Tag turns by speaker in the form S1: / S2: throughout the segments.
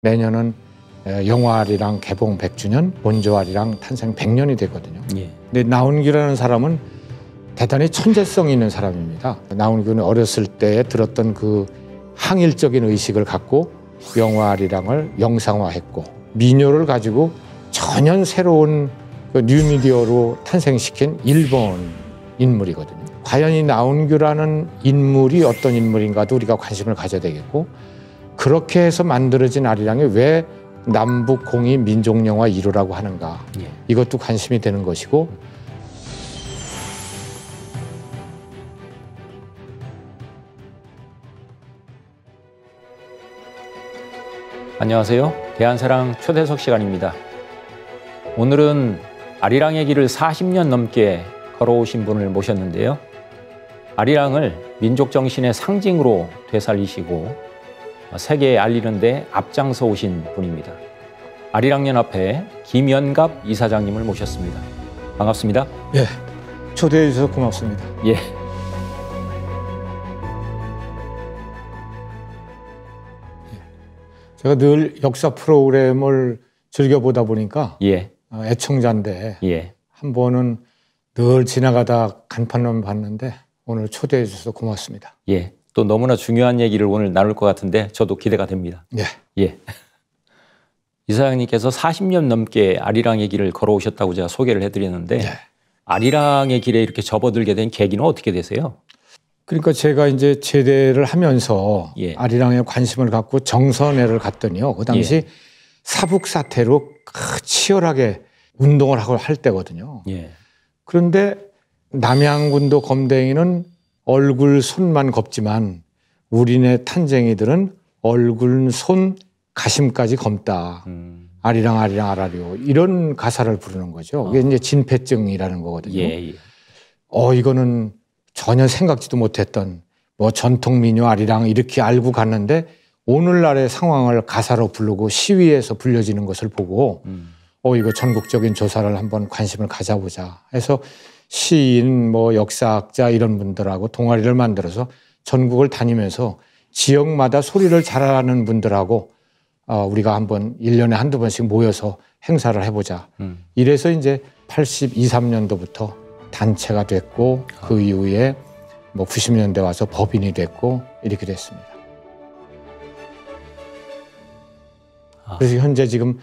S1: 내년은 영화아리랑 개봉 100주년, 본조아리랑 탄생 100년이 되거든요.
S2: 예.
S1: 근데 나훈규라는 사람은 대단히 천재성이 있는 사람입니다. 나훈규는 어렸을 때 들었던 그 항일적인 의식을 갖고 영화아리랑을 영상화했고, 민요를 가지고 전혀 새로운 그 뉴미디어로 탄생시킨 일본 인물이거든요. 과연 이 나훈규라는 인물이 어떤 인물인가도 우리가 관심을 가져야 되겠고, 그렇게 해서 만들어진 아리랑이 왜 남북 공이 민족영화 1호라고 하는가, 이것도 관심이 되는 것이고,
S2: 안녕하세요. 대한사랑 초대석 시간입니다. 오늘은 아리랑의 길을 40년 넘게 걸어오신 분을 모셨는데요. 아리랑을 민족정신의 상징으로 되살리시고 세계에 알리는 데 앞장서 오신 분입니다. 아리랑연합회 김연갑 이사장님을 모셨습니다. 반갑습니다.
S1: 예, 초대해 주셔서 고맙습니다.
S2: 예.
S1: 제가 늘 역사 프로그램을 즐겨보다 보니까
S2: 예.
S1: 애청자인데
S2: 예.
S1: 한 번은 늘 지나가다 간판만 봤는데 오늘 초대해 주셔서 고맙습니다.
S2: 예. 또 너무나 중요한 얘기를 오늘 나눌 것 같은데 저도 기대가 됩니다.
S1: 예.
S2: 예. 이사장님께서 40년 넘게 아리랑의 길을 걸어오셨다고 제가 소개를 해드렸는데
S1: 예.
S2: 아리랑의 길에 이렇게 접어들게 된 계기는 어떻게 되세요?
S1: 그러니까 제가 이제 제대를 하면서
S2: 예.
S1: 아리랑에 관심을 갖고 정선회를 갔더니요. 그 당시
S2: 예.
S1: 사북 사태로 치열하게 운동을 하고 할 때거든요.
S2: 예.
S1: 그런데 남양군도 검댕이는 얼굴 손만 걷지만 우리네 탄쟁이들은 얼굴 손 가심까지 검다. 아리랑 아리랑 아라리오, 이런 가사를 부르는 거죠. 이게 이제 진폐증이라는 거거든요.
S2: 예.
S1: 이거는 전혀 생각지도 못했던 뭐 전통 민요 아리랑 이렇게 알고 갔는데 오늘날의 상황을 가사로 부르고 시위에서 불려지는 것을 보고 이거 전국적인 조사를 한번 관심을 가져보자 해서 시인, 뭐 역사학자 이런 분들하고 동아리를 만들어서 전국을 다니면서 지역마다 소리를 잘하는 분들하고 우리가 한번 1년에 한두 번씩 모여서 행사를 해보자. 이래서 이제 82, 3년도부터 단체가 됐고 그 이후에 뭐 90년대 와서 법인이 됐고 이렇게 됐습니다. 그래서 현재 지금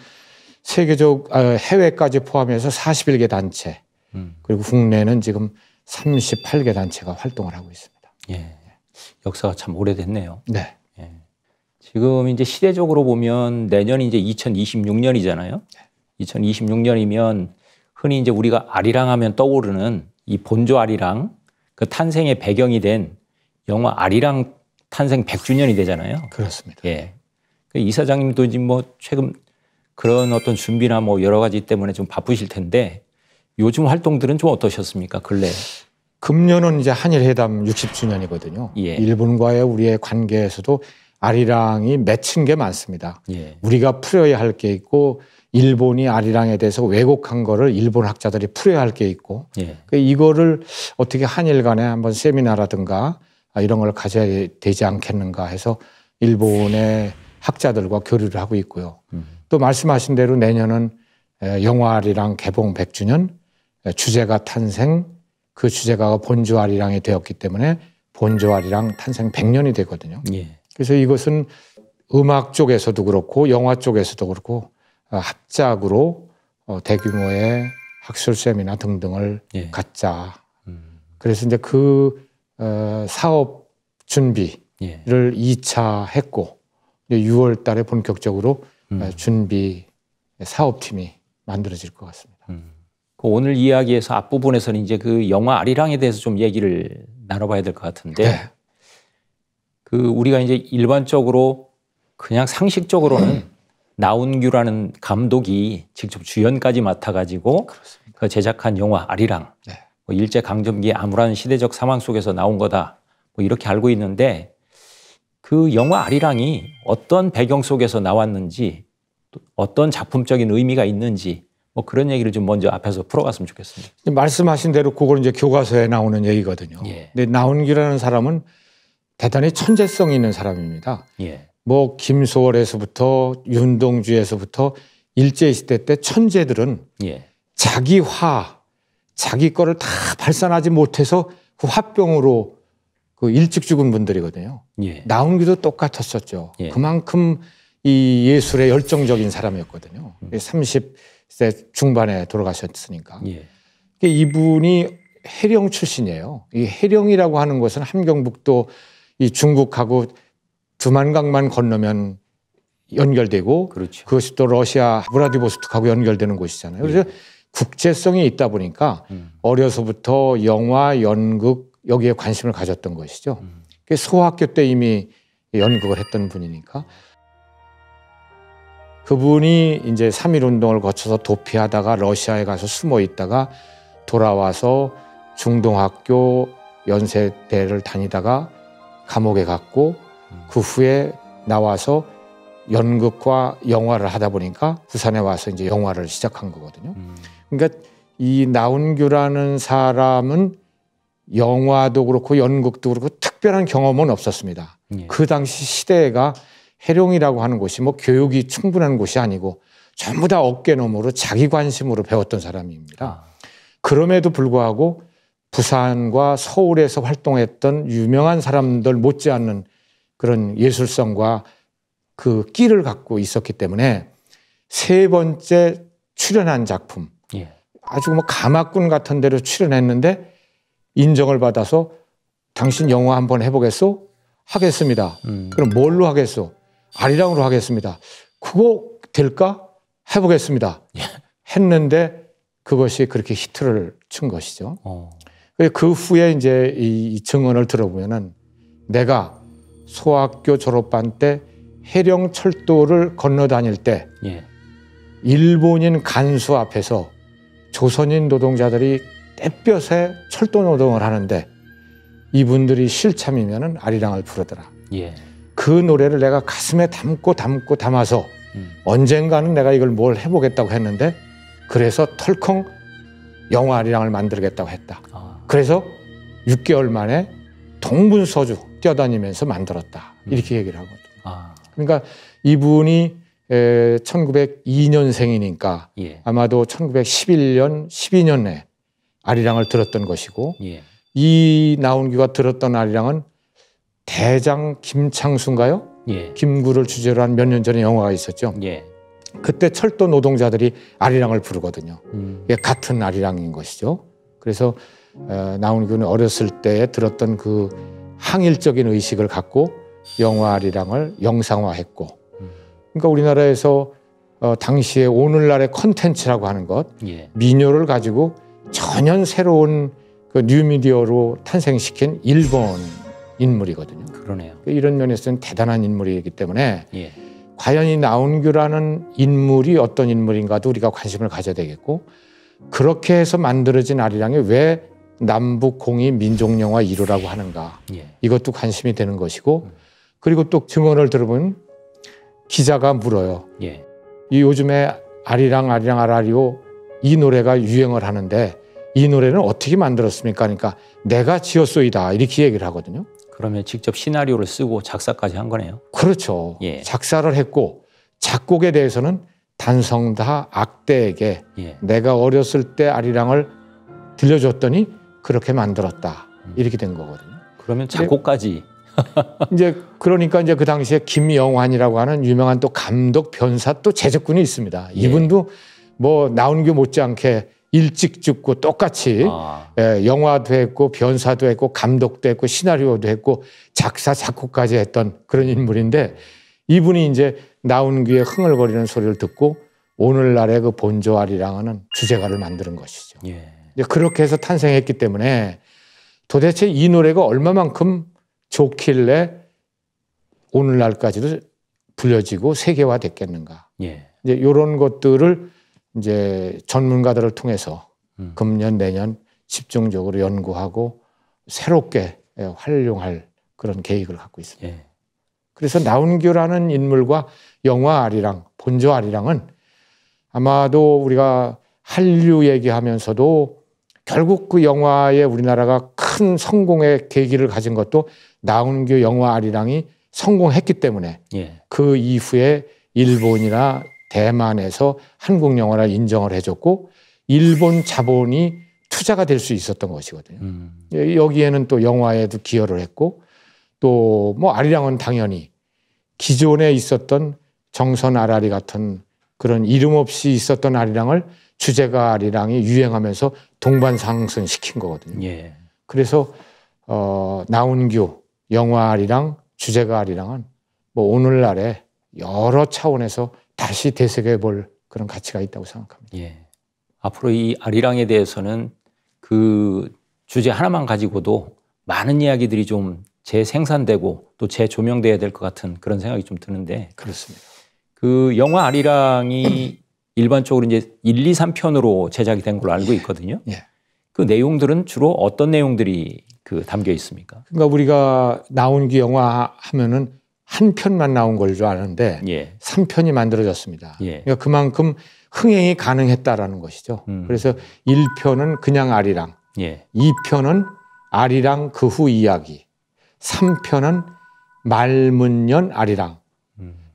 S1: 세계적 해외까지 포함해서 41개 단체 그리고 국내는 지금 38개 단체가 활동을 하고 있습니다.
S2: 예. 역사가 참 오래됐네요.
S1: 네.
S2: 예. 지금 이제 시대적으로 보면 내년이 이제 2026년이잖아요. 2026년이면 흔히 이제 우리가 아리랑 하면 떠오르는 이 본조 아리랑 그 탄생의 배경이 된 영화 아리랑 탄생 100주년이 되잖아요.
S1: 그렇습니다.
S2: 예. 이 사장님도 지금 뭐 최근 그런 어떤 준비나 뭐 여러 가지 때문에 좀 바쁘실 텐데 요즘 활동들은 좀 어떠셨습니까? 근래.
S1: 금년은 이제 한일회담 60주년이거든요.
S2: 예.
S1: 일본과의 우리의 관계에서도 아리랑이 맺힌 게 많습니다.
S2: 예.
S1: 우리가 풀어야 할 게 있고 일본이 아리랑에 대해서 왜곡한 거를 일본 학자들이 풀어야 할 게 있고
S2: 예.
S1: 이거를 어떻게 한일 간에 한번 세미나라든가 이런 걸 가져야 되지 않겠는가 해서 일본의 학자들과 교류를 하고 있고요. 또 말씀하신 대로 내년은 영화 아리랑 개봉 100주년, 주제가 탄생, 그 주제가가 본조 아리랑이 되었기 때문에 본조 아리랑 탄생 100년이 되거든요.
S2: 예.
S1: 그래서 이것은 음악 쪽에서도 그렇고 영화 쪽에서도 그렇고 합작으로 대규모의 학술 세미나 등등을
S2: 예.
S1: 갖자. 그래서 이제 그 사업 준비를
S2: 예.
S1: 2차 했고 6월 달에 본격적으로 준비 사업팀이 만들어질 것 같습니다.
S2: 오늘 이야기에서 앞부분에서는 이제 그 영화 아리랑에 대해서 좀 얘기를 나눠봐야 될 것 같은데
S1: 네.
S2: 그 우리가 이제 일반적으로 그냥 상식적으로는 나훈규라는 감독이 직접 주연까지 맡아가지고 그 제작한 영화 아리랑,
S1: 네.
S2: 뭐 일제강점기의 암울한 시대적 상황 속에서 나온 거다 뭐 이렇게 알고 있는데 그 영화 아리랑이 어떤 배경 속에서 나왔는지 또 어떤 작품적인 의미가 있는지 뭐 그런 얘기를 좀 먼저 앞에서 풀어갔으면 좋겠습니다.
S1: 말씀하신 대로 그걸 이제 교과서에 나오는 얘기거든요.
S2: 예.
S1: 근데 나훈규라는 사람은 대단히 천재성이 있는 사람입니다.
S2: 예.
S1: 뭐 김소월에서부터 윤동주에서부터 일제시대 때 천재들은
S2: 예.
S1: 자기 거를 다 발산하지 못해서 그 화병으로 그 일찍 죽은 분들이거든요.
S2: 예.
S1: 나훈기도 똑같았었죠.
S2: 예.
S1: 그만큼 이 예술에 열정적인 사람이었거든요. 30세 중반에 돌아가셨으니까.
S2: 예.
S1: 이분이 해령 출신이에요. 이 해령이라고 하는 것은 함경북도 이 중국하고 두만강만 건너면 연결되고
S2: 그렇죠.
S1: 그것이 또 러시아 브라디보스톡하고 연결되는 곳이잖아요. 그래서 국제성이 있다 보니까 어려서부터 영화, 연극 여기에 관심을 가졌던 것이죠. 소학교 때 이미 연극을 했던 분이니까. 그분이 이제 3.1운동을 거쳐서 도피하다가 러시아에 가서 숨어 있다가 돌아와서 중동학교 연세대를 다니다가 감옥에 갔고 그 후에 나와서 연극과 영화를 하다 보니까 부산에 와서 이제 영화를 시작한 거거든요. 그러니까 이 나훈규라는 사람은 영화도 그렇고 연극도 그렇고 특별한 경험은 없었습니다.
S2: 예.
S1: 그 당시 시대가 해룡이라고 하는 곳이 뭐 교육이 충분한 곳이 아니고 전부 다 어깨너머로 자기 관심으로 배웠던 사람입니다. 그럼에도 불구하고 부산과 서울에서 활동했던 유명한 사람들 못지않는 그런 예술성과 그 끼를 갖고 있었기 때문에 세 번째 출연한 작품,
S2: 예.
S1: 아주 뭐 가마꾼 같은 데로 출연했는데 인정을 받아서 당신 영화 한번 해보겠소? 하겠습니다. 그럼 뭘로 하겠소? 아리랑으로 하겠습니다. 그거 될까? 해보겠습니다.
S2: 예.
S1: 했는데 그것이 그렇게 히트를 친 것이죠.
S2: 어.
S1: 그 후에 이제 이 증언을 들어보면은 내가 소학교 졸업반 때 해령 철도를 건너 다닐 때
S2: 예.
S1: 일본인 간수 앞에서 조선인 노동자들이 떼볕에 철도 노동을 하는데 이분들이 실참이면은 아리랑을 부르더라.
S2: 예.
S1: 그 노래를 내가 가슴에 담아서 언젠가는 내가 이걸 뭘 해보겠다고 했는데 그래서 털컹 영화 아리랑을 만들겠다고 했다. 그래서 6개월 만에 동분서주 뛰어다니면서 만들었다. 이렇게 얘기를 하거든요. 그러니까 이분이 1902년생이니까
S2: 예.
S1: 아마도 1911년, 12년에 아리랑을 들었던 것이고
S2: 예.
S1: 이 나훈규가 들었던 아리랑은 대장 김창수인가요?
S2: 예.
S1: 김구를 주제로 한 몇 년 전에 영화가 있었죠.
S2: 예.
S1: 그때 철도 노동자들이 아리랑을 부르거든요. 이게 같은 아리랑인 것이죠. 그래서 나훈규는 어렸을 때 들었던 그 항일적인 의식을 갖고 영화 아리랑을 영상화했고 그러니까 우리나라에서 당시에 오늘날의 컨텐츠라고 하는 것
S2: 예.
S1: 민요를 가지고 전혀 새로운 그 뉴미디어로 탄생시킨 일본 인물이거든요.
S2: 그러네요.
S1: 이런 면에서는 대단한 인물이기 때문에
S2: 예.
S1: 과연 이 나훈규라는 인물이 어떤 인물인가도 우리가 관심을 가져야 되겠고 그렇게 해서 만들어진 아리랑이 왜 남북 공이 민족영화 1호라고 하는가
S2: 예.
S1: 이것도 관심이 되는 것이고 그리고 또 증언을 들어보면 기자가 물어요.
S2: 예.
S1: 이 요즘에 아리랑 아라리오 이 노래가 유행을 하는데 이 노래는 어떻게 만들었습니까? 그러니까 내가 지었소이다 이렇게 얘기를 하거든요.
S2: 그러면 직접 시나리오를 쓰고 작사까지 한 거네요.
S1: 그렇죠.
S2: 예.
S1: 작사를 했고 작곡에 대해서는 단성다 악대에게
S2: 예.
S1: 내가 어렸을 때 아리랑을 들려줬더니 그렇게 만들었다 이렇게 된 거거든요.
S2: 그러면 작곡까지
S1: 이제 그러니까 이제 그 당시에 김영환이라고 하는 유명한 또 감독 변사 또 제작군이 있습니다.
S2: 예.
S1: 이분도 뭐 나훈규 못지않게 일찍 죽고 똑같이 영화도 했고 변사도 했고 감독도 했고 시나리오도 했고 작사 작곡까지 했던 그런 인물인데 이분이 이제 나훈규의 흥얼거리는 소리를 듣고 오늘날의 그 본조 아리랑은 주제가를 만드는 것이죠.
S2: 예.
S1: 이제 그렇게 해서 탄생했기 때문에 도대체 이 노래가 얼마만큼 좋길래 오늘날까지도 불려지고 세계화됐겠는가.
S2: 예.
S1: 이제 이런 것들을 이제 전문가들을 통해서 금년 내년 집중적으로 연구하고 새롭게 활용할 그런 계획을 갖고 있습니다.
S2: 예.
S1: 그래서 나훈규라는 인물과 영화 아리랑, 본조 아리랑은 아마도 우리가 한류 얘기하면서도 결국 그 영화에 우리나라가 큰 성공의 계기를 가진 것도 나훈규 영화 아리랑이 성공했기 때문에
S2: 예.
S1: 그 이후에 일본이나 대만에서 한국 영화를 인정을 해줬고 일본 자본이 투자가 될 수 있었던 것이거든요. 여기에는 또 영화에도 기여를 했고 또 뭐 아리랑은 당연히 기존에 있었던 정선 아라리 같은 그런 이름 없이 있었던 아리랑을 주제가 아리랑이 유행하면서 동반 상승시킨 거거든요.
S2: 예.
S1: 그래서 나운규 영화 아리랑, 주제가 아리랑은 뭐 오늘날에 여러 차원에서 다시 되새겨 볼 그런 가치가 있다고 생각합니다.
S2: 예. 앞으로 이 아리랑에 대해서는 그 주제 하나만 가지고도 많은 이야기들이 좀 재생산되고 또 재조명돼야 될 것 같은 그런 생각이 좀 드는데.
S1: 그렇습니다.
S2: 그 영화 아리랑이 일반적으로 이제 1, 2, 3편으로 제작이 된 걸로 알고 있거든요.
S1: 예.
S2: 그 내용들은 주로 어떤 내용들이 그 담겨 있습니까?
S1: 그러니까 우리가 나운규 영화 하면은 한 편만 나온 걸 줄 아는데
S2: 예.
S1: 3편이 만들어졌습니다.
S2: 예.
S1: 그러니까 그만큼 흥행이 가능했다라는 것이죠. 그래서 1편은 그냥 아리랑,
S2: 예.
S1: 2편은 아리랑 그 후 이야기, 3편은 말문년 아리랑.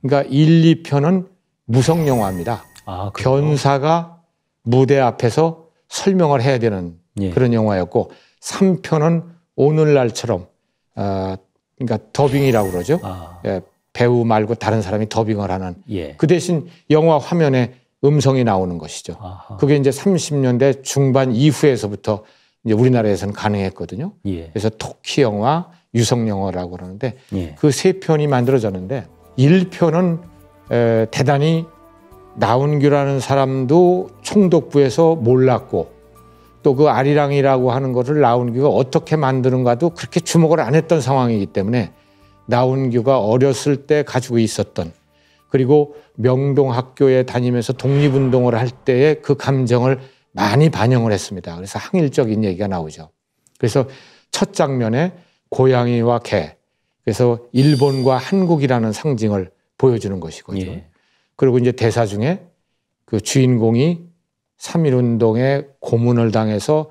S1: 그러니까 1, 2편은 무성 영화입니다.
S2: 아,
S1: 변사가 무대 앞에서 설명을 해야 되는
S2: 예.
S1: 그런 영화였고 3편은 오늘날처럼 그러니까 더빙이라고 그러죠.
S2: 아.
S1: 예, 배우 말고 다른 사람이 더빙을 하는
S2: 예.
S1: 그 대신 영화 화면에 음성이 나오는 것이죠.
S2: 아하.
S1: 그게 이제 30년대 중반 이후에서부터 이제 우리나라에서는 가능했거든요.
S2: 예.
S1: 그래서 토키 영화, 유성 영화라고 그러는데
S2: 예.
S1: 그 세 편이 만들어졌는데 1편은 대단히 나운규라는 사람도 총독부에서 몰랐고 또 그 아리랑이라고 하는 것을 나운규가 어떻게 만드는가도 그렇게 주목을 안 했던 상황이기 때문에 나운규가 어렸을 때 가지고 있었던 그리고 명동학교에 다니면서 독립운동을 할 때의 그 감정을 많이 반영을 했습니다. 그래서 항일적인 얘기가 나오죠. 그래서 첫 장면에 고양이와 개, 그래서 일본과 한국이라는 상징을 보여주는 것이거든요.
S2: 예.
S1: 그리고 이제 대사 중에 그 주인공이 3.1운동에 고문을 당해서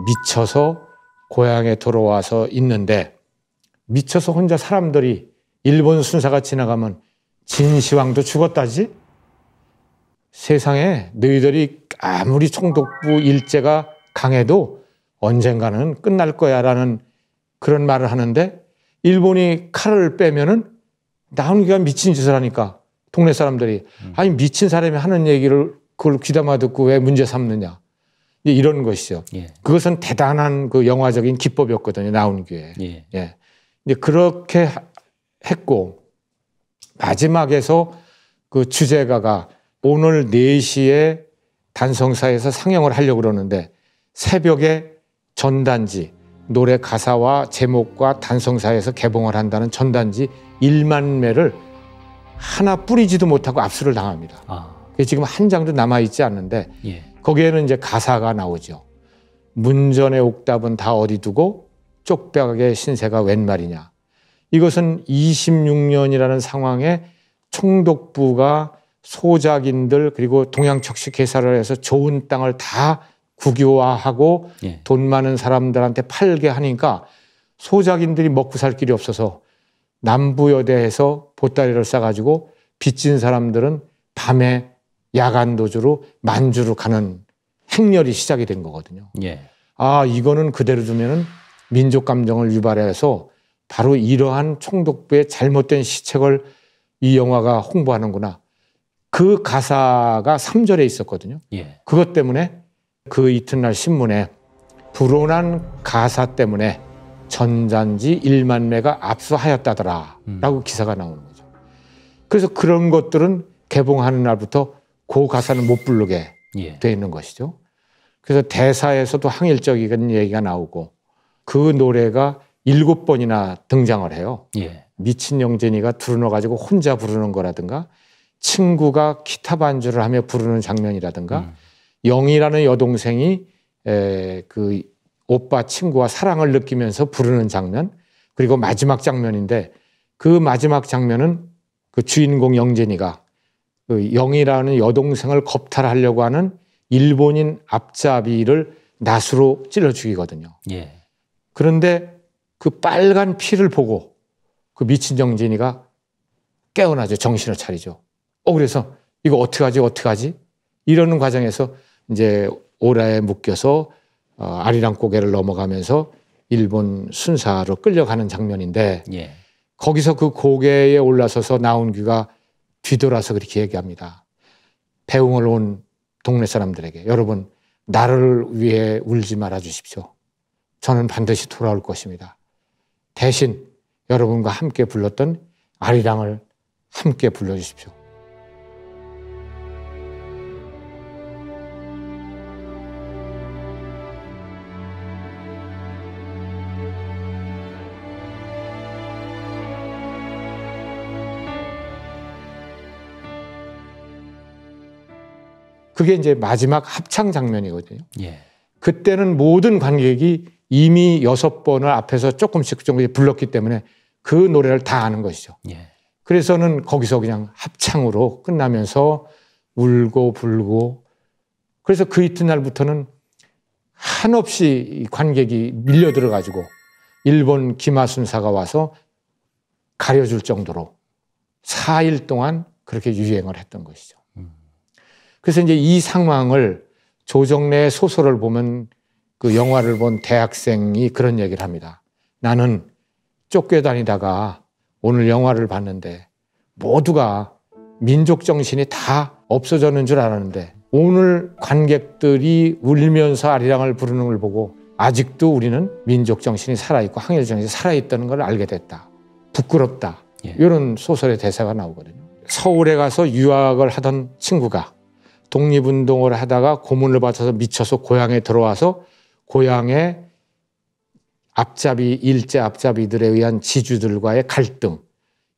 S1: 미쳐서 고향에 돌아와서 있는데 미쳐서 혼자 사람들이 일본 순사가 지나가면 진시황도 죽었다지? 세상에 너희들이 아무리 총독부 일제가 강해도 언젠가는 끝날 거야 라는 그런 말을 하는데 일본이 칼을 빼면은 나운규가 미친 짓을 하니까 동네 사람들이 아니 미친 사람이 하는 얘기를 그걸 귀담아 듣고 왜 문제 삼느냐 이런 것이죠.
S2: 예.
S1: 그것은 대단한 그 영화적인 기법이었거든요. 나운규에.
S2: 예.
S1: 예. 이제 그렇게 했고 마지막에서 그 주제가가 오늘 4시에 단성사에서 상영을 하려고 그러는데 새벽에 전단지 노래 가사와 제목과 단성사에서 개봉을 한다는 전단지 1만 매를 하나 뿌리지도 못하고 압수를 당합니다.
S2: 아.
S1: 지금 한 장도 남아있지 않는데
S2: 예.
S1: 거기에는 이제 가사가 나오죠. 문전의 옥답은 다 어디 두고 쪽벽의 신세가 웬 말이냐. 이것은 26년이라는 상황에 총독부가 소작인들 그리고 동양척식 개사를 해서 좋은 땅을 다 국유화하고
S2: 예.
S1: 돈 많은 사람들한테 팔게 하니까 소작인들이 먹고 살 길이 없어서 남부여대에서 보따리를 싸가지고 빚진 사람들은 밤에 야간 도주로 만주로 가는 행렬이 시작이 된 거거든요.
S2: 예.
S1: 아, 이거는 그대로 두면은 민족 감정을 유발해서 바로 이러한 총독부의 잘못된 시책을 이 영화가 홍보하는구나. 그 가사가 3절에 있었거든요.
S2: 예.
S1: 그것 때문에 그 이튿날 신문에 불온한 가사 때문에 전단지 1만 매가 압수하였다더라 라고 기사가 나오는 거죠. 그래서 그런 것들은 개봉하는 날부터 그 가사는 못 부르게
S2: 예.
S1: 돼 있는 것이죠. 그래서 대사에서도 항일적인 얘기가 나오고 그 노래가 7번이나 등장을 해요.
S2: 예.
S1: 미친 영진이가 두르너가지고 혼자 부르는 거라든가 친구가 기타 반주를 하며 부르는 장면이라든가 영이라는 여동생이 그 오빠 친구와 사랑을 느끼면서 부르는 장면 그리고 마지막 장면인데 그 마지막 장면은 그 주인공 영진이가 그 영이라는 여동생을 겁탈하려고 하는 일본인 앞잡이를 낫으로 찔러 죽이거든요.
S2: 예.
S1: 그런데 그 빨간 피를 보고 그 미친 정진이가 깨어나죠. 정신을 차리죠. 그래서 이거 어떡하지? 이러는 과정에서 이제 오라에 묶여서 아리랑 고개를 넘어가면서 일본 순사로 끌려가는 장면인데
S2: 예.
S1: 거기서 그 고개에 올라서서 나온규가 뒤돌아서 그렇게 얘기합니다. 배웅을 온 동네 사람들에게 여러분 나를 위해 울지 말아 주십시오. 저는 반드시 돌아올 것입니다. 대신 여러분과 함께 불렀던 아리랑을 함께 불러주십시오. 그게 이제 마지막 합창 장면이거든요.
S2: 예.
S1: 그때는 모든 관객이 이미 6번을 앞에서 조금씩 불렀기 때문에 그 노래를 다 아는 것이죠.
S2: 예.
S1: 그래서는 거기서 그냥 합창으로 끝나면서 울고 불고 그래서 그 이튿날부터는 한없이 관객이 밀려 들어가지고 일본 기마순사가 와서 가려줄 정도로 4일 동안 그렇게 유행을 했던 것이죠. 그래서 이제 이 상황을 조정래의 소설을 보면 그 영화를 본 대학생이 그런 얘기를 합니다. 나는 쫓겨다니다가 오늘 영화를 봤는데 모두가 민족 정신이 다 없어졌는 줄 알았는데 오늘 관객들이 울면서 아리랑을 부르는 걸 보고 아직도 우리는 민족 정신이 살아있고 항일 정신이 살아있다는 걸 알게 됐다. 부끄럽다.
S2: 예.
S1: 이런 소설의 대사가 나오거든요. 서울에 가서 유학을 하던 친구가 독립운동을 하다가 고문을 받아서 미쳐서 고향에 들어와서 고향의 앞잡이, 일제 앞잡이들에 의한 지주들과의 갈등,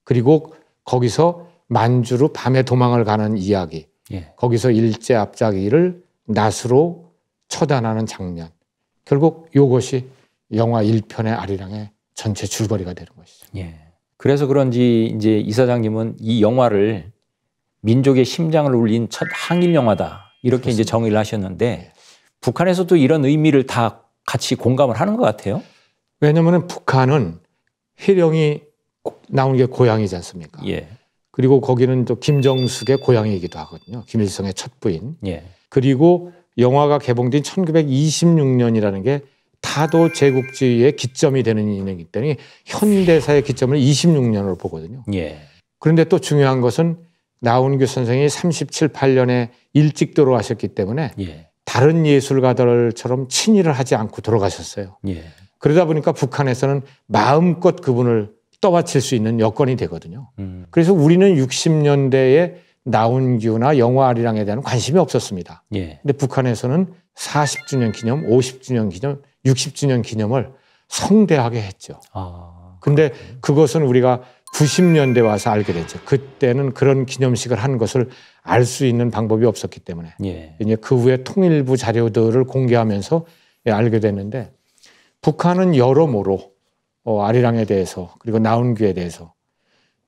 S1: 그리고 거기서 만주로 밤에 도망을 가는 이야기,
S2: 예.
S1: 거기서 일제 앞잡이를 낫으로 처단하는 장면. 결국 이것이 영화 1편의 아리랑의 전체 줄거리가 되는 것이죠.
S2: 예. 그래서 그런지 이제 이사장님은 이 영화를 민족의 심장을 울린 첫 항일 영화다. 이렇게 그렇습니다. 이제 정의를 하셨는데 북한에서도 이런 의미를 다 같이 공감을 하는 것 같아요.
S1: 왜냐하면 북한은 해령이 나온 게 고향이지 않습니까?
S2: 예.
S1: 그리고 거기는 또 김정숙의 고향이기도 하거든요. 김일성의 첫 부인.
S2: 예.
S1: 그리고 영화가 개봉된 1926년이라는 게 타도 제국주의의 기점이 되는 인이기 때문에 현대사의 기점을 26년으로 보거든요.
S2: 예.
S1: 그런데 또 중요한 것은 나온규 선생이 37, 8년에 일찍 돌아가셨기 때문에
S2: 예.
S1: 다른 예술가들처럼 친일을 하지 않고 돌아가셨어요.
S2: 예.
S1: 그러다 보니까 북한에서는 마음껏 그분을 떠받칠 수 있는 여건이 되거든요. 그래서 우리는 60년대에 나온규나 영화 아리랑에 대한 관심이 없었습니다.
S2: 예.
S1: 근데 북한에서는 40주년 기념, 50주년 기념, 60주년 기념을 성대하게 했죠. 근데 그것은 우리가 90년대 와서 알게 됐죠. 그때는 그런 기념식을 한 것을 알 수 있는 방법이 없었기 때문에
S2: 예.
S1: 이제 그 후에 통일부 자료들을 공개하면서 알게 됐는데 북한은 여러모로 아리랑에 대해서 그리고 나온규에 대해서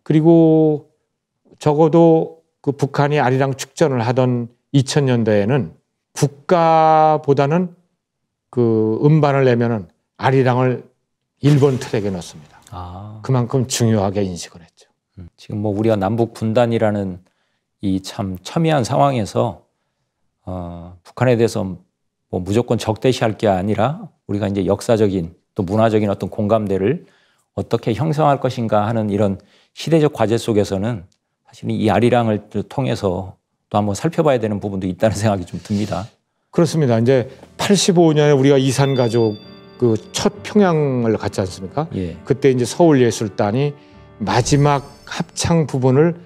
S1: 그리고 적어도 그 북한이 아리랑 축전을 하던 2000년대에는 국가보다는 그 음반을 내면은 아리랑을 일본 트랙에 넣습니다. 그만큼 중요하게 인식을 했죠.
S2: 지금 뭐 우리가 남북 분단이라는 이 참 첨예한 상황에서 북한에 대해서 뭐 무조건 적대시할 게 아니라 우리가 이제 역사적인 또 문화적인 어떤 공감대를 어떻게 형성할 것인가 하는 이런 시대적 과제 속에서는 사실은 이 아리랑을 통해서 또 한번 살펴봐야 되는 부분도 있다는 생각이 좀 듭니다.
S1: 그렇습니다. 이제 85년에 우리가 이산가족 그 첫 평양을 갔지 않습니까?
S2: 예.
S1: 그때 이제 서울예술단이 마지막 합창 부분을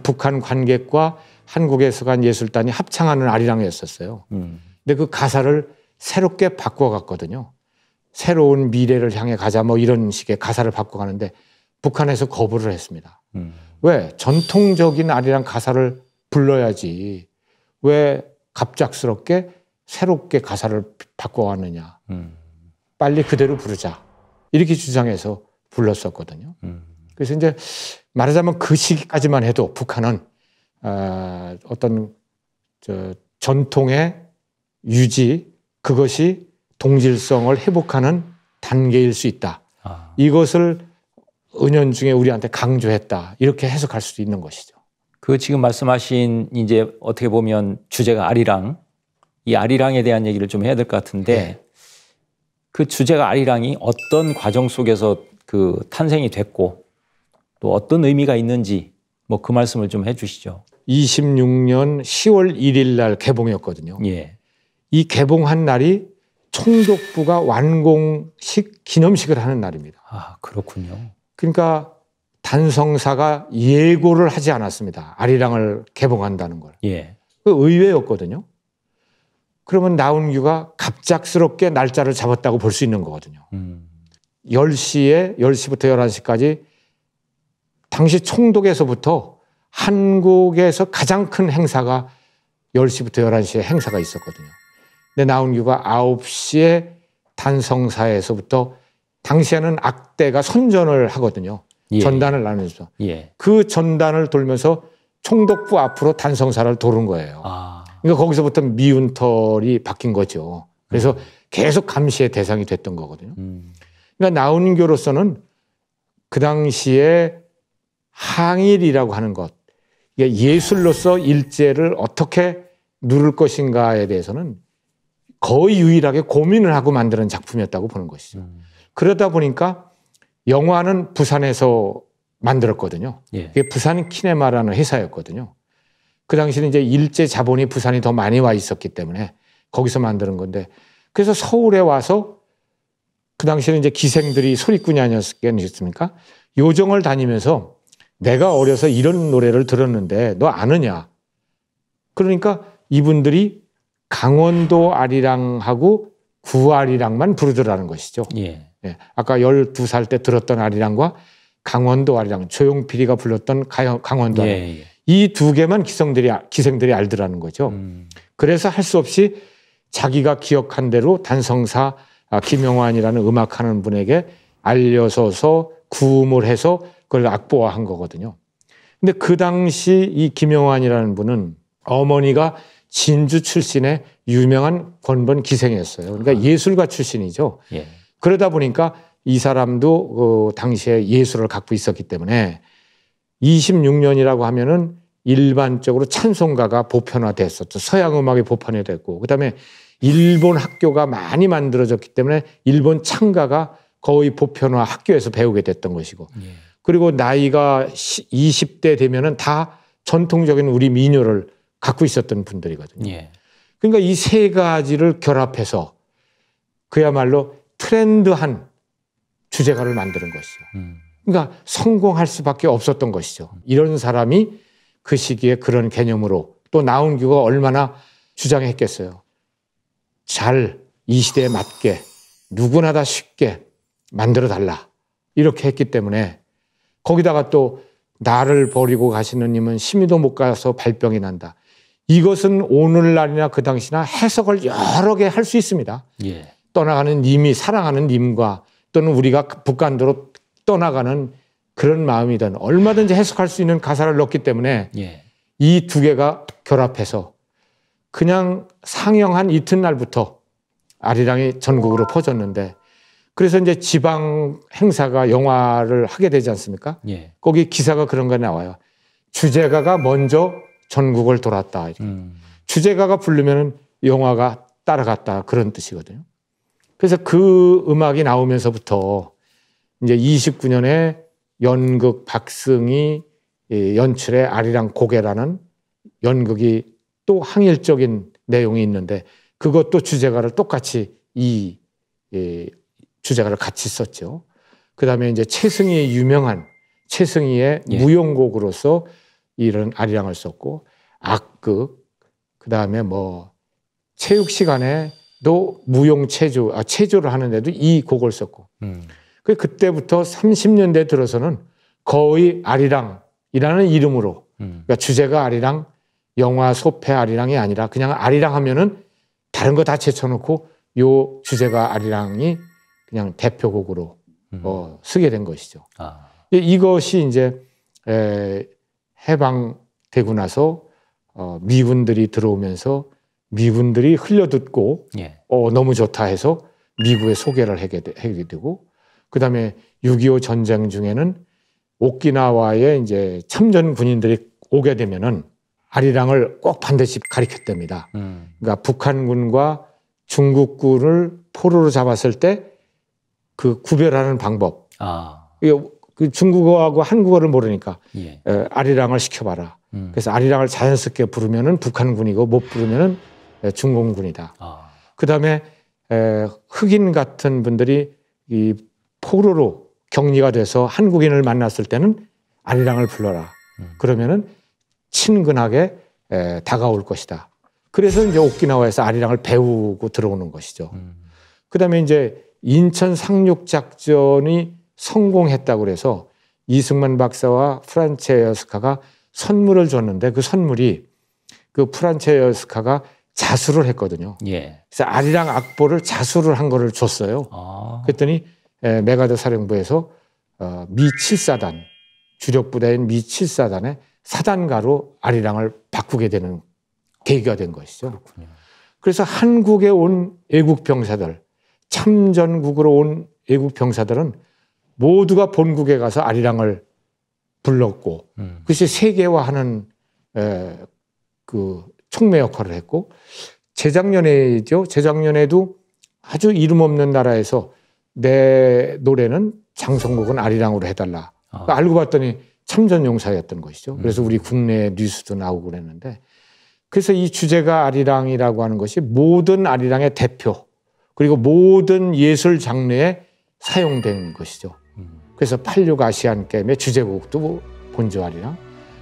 S1: 북한 관객과 한국에서 간 예술단이 합창하는 아리랑이었었어요. 근데 그 가사를 새롭게 바꿔갔거든요. 새로운 미래를 향해 가자 뭐 이런 식의 가사를 바꿔가는데 북한에서 거부를 했습니다. 왜? 전통적인 아리랑 가사를 불러야지. 왜 갑작스럽게 새롭게 가사를 바꿔왔느냐. 빨리 그대로 부르자. 이렇게 주장해서 불렀었거든요. 그래서 이제 말하자면 그 시기까지만 해도 북한은 어떤 전통의 유지, 그것이 동질성을 회복하는 단계일 수 있다. 이것을 은연중에 우리한테 강조했다. 이렇게 해석할 수도 있는 것이죠.
S2: 그 지금 말씀하신 이제 어떻게 보면 주제가 아리랑, 이 아리랑에 대한 얘기를 좀 해야 될 것 같은데
S1: 네.
S2: 그 주제가 아리랑이 어떤 과정 속에서 그 탄생이 됐고 또 어떤 의미가 있는지 뭐 그 말씀을 좀 해주시죠.
S1: 26년 10월 1일 날 개봉이었거든요.
S2: 예.
S1: 이 개봉한 날이 총독부가 완공식 기념식을 하는 날입니다.
S2: 아, 그렇군요.
S1: 그러니까 단성사가 예고를 하지 않았습니다. 아리랑을 개봉한다는 걸.
S2: 예.
S1: 그 의외였거든요. 그러면 나운규가 갑작스럽게 날짜를 잡았다고 볼 수 있는 거거든요. 10시부터 11시까지 당시 총독에서부터 한국에서 가장 큰 행사가 10시부터 11시에 행사가 있었거든요. 근데 나운규가 9시에 단성사에서부터 당시에는 악대가 선전을 하거든요.
S2: 예.
S1: 전단을 나누면서.
S2: 예.
S1: 그 전단을 돌면서 총독부 앞으로 단성사를 도는 거예요.
S2: 아.
S1: 그러니까 거기서부터 미운털이 바뀐 거죠. 그래서 계속 감시의 대상이 됐던 거거든요. 그러니까 나운교로서는 그 당시에 항일이라고 하는 것, 예술로서 일제를 어떻게 누를 것인가에 대해서는 거의 유일하게 고민을 하고 만드는 작품이었다고 보는 것이죠. 그러다 보니까 영화는 부산에서 만들었거든요.
S2: 예.
S1: 그게 부산 키네마라는 회사였거든요. 그 당시는 이제 일제 자본이 부산이 더 많이 와 있었기 때문에 거기서 만드는 건데, 그래서 서울에 와서 그 당시에는 이제 기생들이 소리꾼이 아니었습니까? 요정을 다니면서 내가 어려서 이런 노래를 들었는데 너 아느냐? 그러니까 이분들이 강원도 아리랑하고 구아리랑만 부르더라는 것이죠.
S2: 예.
S1: 예, 아까 12살 때 들었던 아리랑과 강원도 아리랑, 조용필이가 불렀던 강원도 아리랑.
S2: 예.
S1: 이 두 개만 기생들이 알더라는 거죠. 그래서 할 수 없이 자기가 기억한 대로 단성사 김영환이라는 음악하는 분에게 알려서서 구음을 해서 그걸 악보화한 거거든요. 근데 그 당시 이 김영환이라는 분은 어머니가 진주 출신의 유명한 권번 기생이었어요. 그러니까 예술가 출신이죠.
S2: 예.
S1: 그러다 보니까 이 사람도 당시에 예술을 갖고 있었기 때문에 26년이라고 하면은 일반적으로 찬송가가 보편화됐었죠. 서양 음악이 보편화됐고, 그다음에 일본 학교가 많이 만들어졌기 때문에 일본 창가가 거의 보편화 학교에서 배우게 됐던 것이고,
S2: 예.
S1: 그리고 나이가 20대 되면은 다 전통적인 우리 민요를 갖고 있었던 분들이거든요.
S2: 예.
S1: 그러니까 이 세 가지를 결합해서 그야말로 트렌드한 주제가를 만드는 것이죠. 그러니까 성공할 수밖에 없었던 것이죠. 이런 사람이 그 시기에 그런 개념으로, 또 나운규가 얼마나 주장했겠어요. 잘 이 시대에 맞게 누구나 다 쉽게 만들어 달라, 이렇게 했기 때문에, 거기다가 또 나를 버리고 가시는 님은 심히도 못 가서 발병이 난다. 이것은 오늘날이나 그 당시나 해석을 여러 개 할 수 있습니다.
S2: 예.
S1: 떠나가는 님이 사랑하는 님과 또는 우리가 북한도로 떠나가는 그런 마음이든 얼마든지 해석할 수 있는 가사를 넣기 때문에
S2: 예.
S1: 이 두 개가 결합해서 그냥 상영한 이튿날부터 아리랑이 전국으로 퍼졌는데, 그래서 이제 지방 행사가 영화를 하게 되지 않습니까?
S2: 예.
S1: 거기 기사가 그런 거 나와요. 주제가가 먼저 전국을 돌았다. 주제가가 부르면 영화가 따라갔다, 그런 뜻이거든요. 그래서 그 음악이 나오면서부터 이제 29년에 연극 박승희 연출의 아리랑 고개라는 연극이 또 항일적인 내용이 있는데, 그것도 주제가를 똑같이 이 주제가를 같이 썼죠. 그다음에 이제 최승희의 유명한 최승희의
S2: 예.
S1: 무용곡으로서 이런 아리랑을 썼고, 악극, 그다음에 뭐 체육 시간에도 무용 체조를 하는데도 이 곡을 썼고, 그때부터 30년대 들어서는 거의 아리랑이라는 이름으로, 그러니까 주제가 아리랑, 영화 소패 아리랑이 아니라 그냥 아리랑 하면은 다른 거 다 제쳐놓고 요 주제가 아리랑이 그냥 대표곡으로 쓰게 된 것이죠.
S2: 아.
S1: 이것이 이제 해방되고 나서 미군들이 들어오면서 미군들이 흘려듣고
S2: 예.
S1: 너무 좋다 해서 미국에 소개를 하게 되고, 그다음에 6.25 전쟁 중에는 오키나와에 이제 참전 군인들이 오게 되면은 아리랑을 꼭 반드시 가리켰답니다. 그러니까 북한군과 중국군을 포로로 잡았을 때 그 구별하는 방법. 그 중국어하고 한국어를 모르니까
S2: 예.
S1: 아리랑을 시켜봐라. 그래서 아리랑을 자연스럽게 부르면은 북한군이고 못 부르면은 중공군이다. 그다음에 흑인 같은 분들이 이 포로로 격리가 돼서 한국인을 만났을 때는 아리랑을 불러라. 그러면은 친근하게 다가올 것이다. 그래서 이제 오키나와에서 아리랑을 배우고 들어오는 것이죠. 그다음에 이제 인천 상륙 작전이 성공했다고 그래서 이승만 박사와 프란체스카가 선물을 줬는데 그 선물이 그 프란체스카가 자수를 했거든요.
S2: 예.
S1: 그래서 아리랑 악보를 자수를 한 거를 줬어요. 그랬더니 메가드 사령부에서 미 7사단 주력 부대인 미 7사단의 사단가로 아리랑을 바꾸게 되는 계기가 된 것이죠.
S2: 그렇군요.
S1: 그래서 한국에 온 애국 병사들, 참전국으로 온 애국 병사들은 모두가 본국에 가서 아리랑을 불렀고, 그것이 세계화하는 그 촉매 역할을 했고, 재작년에도 아주 이름 없는 나라에서 내 노래는 장성국은 아리랑으로 해달라. 그러니까 알고 봤더니 참전용사였던 것이죠. 그래서 우리 국내 뉴스도 나오고 그랬는데, 그래서 이 주제가 아리랑이라고 하는 것이 모든 아리랑의 대표, 그리고 모든 예술 장르에 사용된 것이죠. 그래서 86 아시안 게임의 주제곡도 본조 아리랑,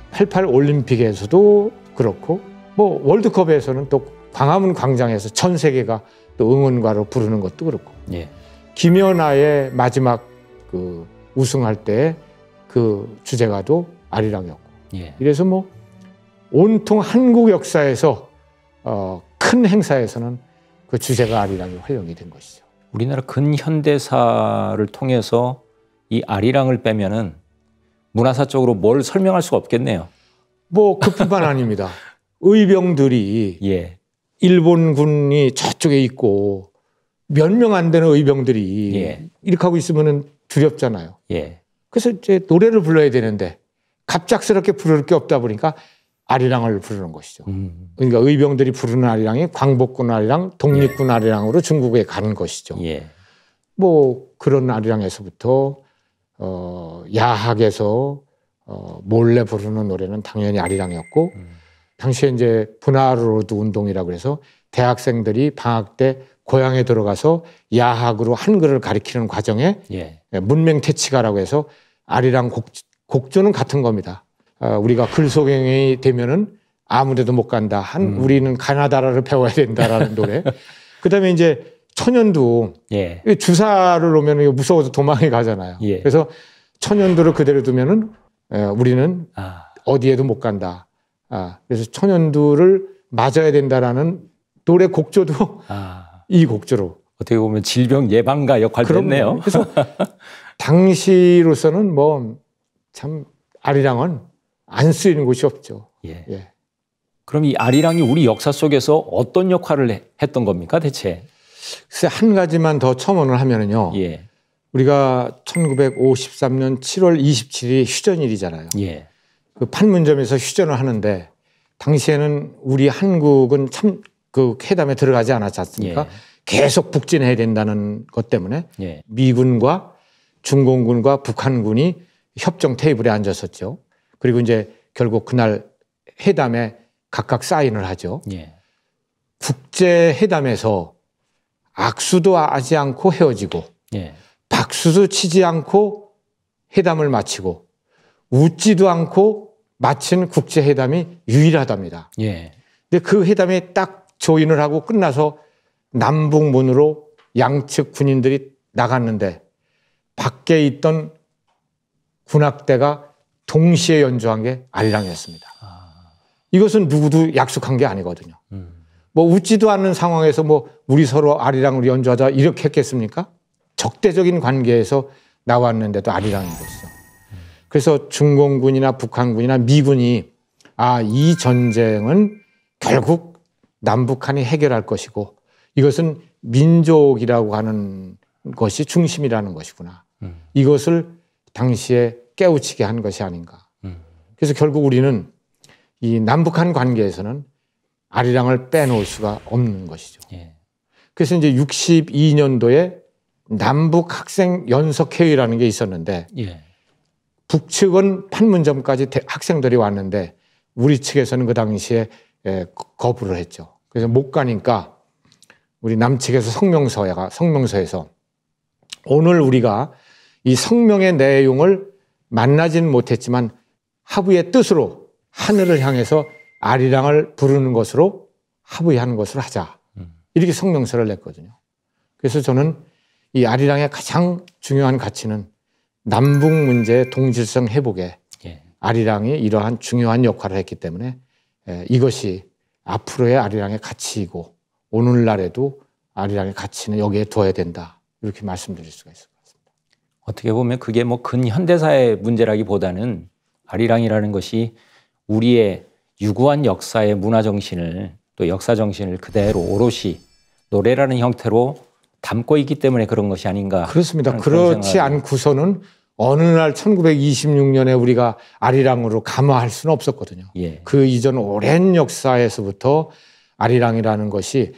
S1: 88 올림픽에서도 그렇고, 뭐 월드컵에서는 또 광화문 광장에서 전 세계가 또 응원가로 부르는 것도 그렇고,
S2: 예.
S1: 김연아의 마지막 그 우승할 때 그 주제가도 아리랑이었고,
S2: 예.
S1: 이래서 뭐 온통 한국 역사에서 큰 행사에서는 그 주제가 아리랑이 활용이 된 것이죠.
S2: 우리나라 근현대사를 통해서 이 아리랑을 빼면은 문화사적으로 뭘 설명할 수가 없겠네요.
S1: 뭐 그뿐만 아닙니다. 의병들이
S2: 예.
S1: 일본군이 저쪽에 있고 몇 명 안 되는 의병들이
S2: 예.
S1: 이렇게 하고 있으면 두렵잖아요.
S2: 예.
S1: 그래서 이제 노래를 불러야 되는데 갑작스럽게 부를 게 없다 보니까 아리랑을 부르는 것이죠. 그러니까 의병들이 부르는 아리랑이 광복군 아리랑, 독립군 아리랑으로 중국에 가는 것이죠.
S2: 예.
S1: 뭐 그런 아리랑에서부터 야학에서 몰래 부르는 노래는 당연히 아리랑이었고, 당시에 이제 분화로드 운동이라고 해서 대학생들이 방학 때 고향에 들어가서 야학으로 한글을 가리키는 과정에
S2: 예.
S1: 문맹 퇴치가라고 해서 아리랑 곡조는 같은 겁니다. 우리가 글소경이 되면은 아무데도 못 간다. 우리는 가나다라를 배워야 된다라는 노래. 그다음에 이제 천연두,
S2: 예.
S1: 주사를 놓으면 무서워서 도망이 가잖아요.
S2: 예.
S1: 그래서 천연두를 그대로 두면은 우리는 어디에도 못 간다. 그래서 천연두를 맞아야 된다라는 노래 곡조도 이 곡조로.
S2: 어떻게 보면 질병 예방가 역할도 했네요.
S1: 그래서 당시로서는 뭐 참 아리랑은 안 쓰이는 곳이 없죠.
S2: 예.
S1: 예.
S2: 그럼 이 아리랑이 우리 역사 속에서 어떤 역할을 했던 겁니까, 대체?
S1: 글쎄 한 가지만 더 첨언을 하면은요.
S2: 예.
S1: 우리가 1953년 7월 27일이 휴전일이잖아요.
S2: 예.
S1: 그 판문점에서 휴전을 하는데 당시에는 우리 한국은 참 그 회담에 들어가지 않았지 않습니까?
S2: 예.
S1: 계속 북진해야 된다는 것 때문에
S2: 예.
S1: 미군과 중공군과 북한군이 협정 테이블에 앉았었죠. 그리고 이제 결국 그날 회담에 각각 사인을 하죠.
S2: 예.
S1: 국제회담에서 악수도 하지 않고 헤어지고,
S2: 예.
S1: 박수도 치지 않고 회담을 마치고, 웃지도 않고 마친 국제회담이 유일하답니다.
S2: 예.
S1: 근데 그 회담에 딱 조인을 하고 끝나서 남북문으로 양측 군인들이 나갔는데 밖에 있던 군악대가 동시에 연주한 게 아리랑이었습니다. 이것은 누구도 약속한 게 아니거든요. 뭐 웃지도 않는 상황에서 뭐 우리 서로 아리랑을 연주하자 이렇게 했겠습니까? 적대적인 관계에서 나왔는데도 아리랑인 것이죠. 그래서 중공군이나 북한군이나 미군이 이 전쟁은 결국 남북한이 해결할 것이고 이것은 민족이라고 하는 것이 중심이라는 것이구나. 이것을 당시에 깨우치게 한 것이 아닌가. 그래서 결국 우리는 이 남북한 관계에서는 아리랑을 빼놓을 수가 없는 것이죠.
S2: 예.
S1: 그래서 이제 62년도에 남북 학생 연석회의라는 게 있었는데
S2: 예.
S1: 북측은 판문점까지 학생들이 왔는데 우리 측에서는 그 당시에 거부를 했죠. 그래서 못 가니까 우리 남측에서 성명서에서 오늘 우리가 이 성명의 내용을 만나지는 못했지만 합의의 뜻으로 하늘을 향해서 아리랑을 부르는 것으로 합의하는 것을 하자. 이렇게 성명서를 냈거든요. 그래서 저는 이 아리랑의 가장 중요한 가치는 남북 문제의 동질성 회복에
S2: 예.
S1: 아리랑이 이러한 중요한 역할을 했기 때문에 이것이 앞으로의 아리랑의 가치이고 오늘날에도 아리랑의 가치는 여기에 둬야 된다. 이렇게 말씀드릴 수가 있을 것 같습니다.
S2: 어떻게 보면 그게 뭐 근현대사의 문제라기보다는 아리랑이라는 것이 우리의 유구한 역사의 문화 정신을 또 역사 정신을 그대로 오롯이 노래라는 형태로 담고 있기 때문에 그런 것이 아닌가.
S1: 그렇습니다. 그렇지 않고서는 어느 날 1926년에 우리가 아리랑으로 감화할 수는 없었거든요.
S2: 예.
S1: 그 이전 오랜 역사에서부터 아리랑이라는 것이